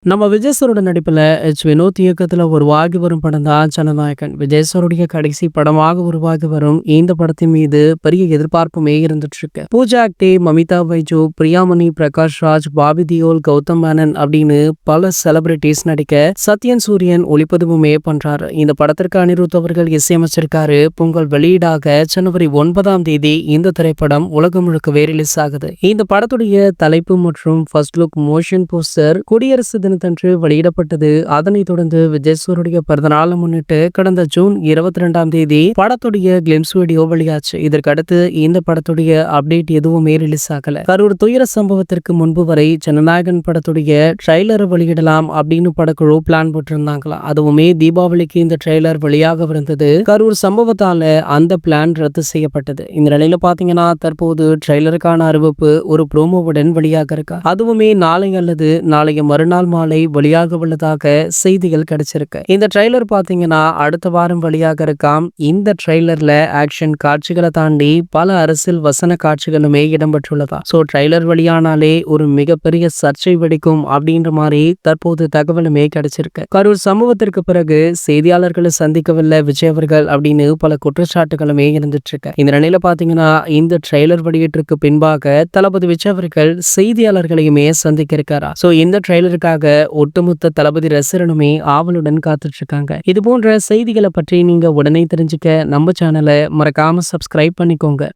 நம்ம விஜய் சாரோட நடிப்புல வினோத் இயக்கத்துல உருவாகி வரும் படம் தான் ஜனநாயகன். விஜய் சாருடைய கடைசி படமாக உருவாகி வரும் இந்த படத்தின் மீது பெரிய எதிர்பார்ப்புமே இருந்துட்டு இருக்கு. பூஜா ஆக்டே, மமிதா பைஜு, பிரியாமணி, பிரகாஷ் ராஜ், பாபி தியோல், கௌதம் மேனன் அப்படின்னு பல செலிபிரிட்டிஸ் நடிக்க சத்யன் சூரியன் ஒளிப்பதிவுமே பண்றாரு. இந்த படத்திற்கு அனிருத் அவர்கள் இசையமைச்சிருக்காரு. பொங்கல் வெளியீடாக ஜனவரி 9ஆம் தேதி இந்த திரைப்படம் உலகம் முழுக்கவே ரிலீஸ் ஆகுது. இந்த படத்துடைய தலைப்பு மற்றும் ஃபர்ஸ்ட் லுக் மோஷன் போஸ்டர் குடியரசு தினத்தன்று வெளியிடப்பட்டது. அதனைத் தொடர்ந்து விஜய் சாருடைய பிறந்தநாளை முன்னிட்டு கடந்த ஜூன் 22ஆம் தேதி படத்துடைய கிளிம்ஸ் வீடியோ வெளியாச்சு. இதற்கடுத்து இந்த படத்துடைய அப்டேட் எதுவுமே ரிலீஸ் ஆகல. கரூர் துயர சம்பவத்திற்கு முன்பு வரை ஜனநாயகன் படத்துடைய ட்ரெய்லரை வெளியிடலாம் அப்படின்னு படக்குழு பிளான் போட்டிருந்தாங்களாம். அதுவுமே தீபாவளிக்கு இந்த ட்ரெய்லர் வெளியாகவிருந்தது. கரூர் சம்பவத்தால அந்த பிளான் ரத்து செய்யப்பட்டது. இந்த நிலையில பாத்தீங்கன்னா தற்போது ட்ரெய்லருக்கான அறிவிப்பு ஒரு ப்ரோமோவுடன் வெளியாக இருக்கா. அதுவுமே நாளை அல்லது நாளைய மறுநாள் மாலை வெளியாக உள்ளதாக செய்திகள் கிடைச்சிருக்கு. இந்த ட்ரெய்லர் பாத்தீங்கன்னா அடுத்த வாரம் வெளியாக இருக்காம். இந்த ட்ரெய்லர்ல ஆக்ஷன் காட்சிகளை தாண்டி பல அரசியல் வசன காட்சிகளுமே இடம்பெற்றுள்ளதா. சோ ட்ரெய்லர் வெளியானாலே ஒரு மிகப்பெரிய சர்ச்சை வெடிக்கும் அப்படின்ற மாதிரி தற்போது தகவலுமே கிடைச்சிருக்கு. கரூர் சம்பவத்திற்கு பிறகு செய்தியாளர்களை சந்திக்கவில்லை விஜய் அவர்கள் அப்படின்னு பல குற்றச்சாட்டுகளுமே இருந்துட்டு இருக்கு. இந்த நிலையில பாத்தீங்கன்னா இந்த ட்ரெய்லர் வெளியீட்டிற்கு பின்பாக தளபதி விஜய் அவர்கள் செய்தியாளர்களையுமே சந்திக்க இருக்காரா. சோ இந்த ட்ரெய்லருக்காக ஒட்டுமொத்த தளபதி ரசிகனுமே ஆவலுடன் காத்துட்டு இருக்காங்க. இது போன்ற செய்திகளை பற்றி நீங்க உடனே தெரிஞ்சுக்க நம்ம சேனலை மறக்காம சப்ஸ்கிரைப் பண்ணிக்கோங்க.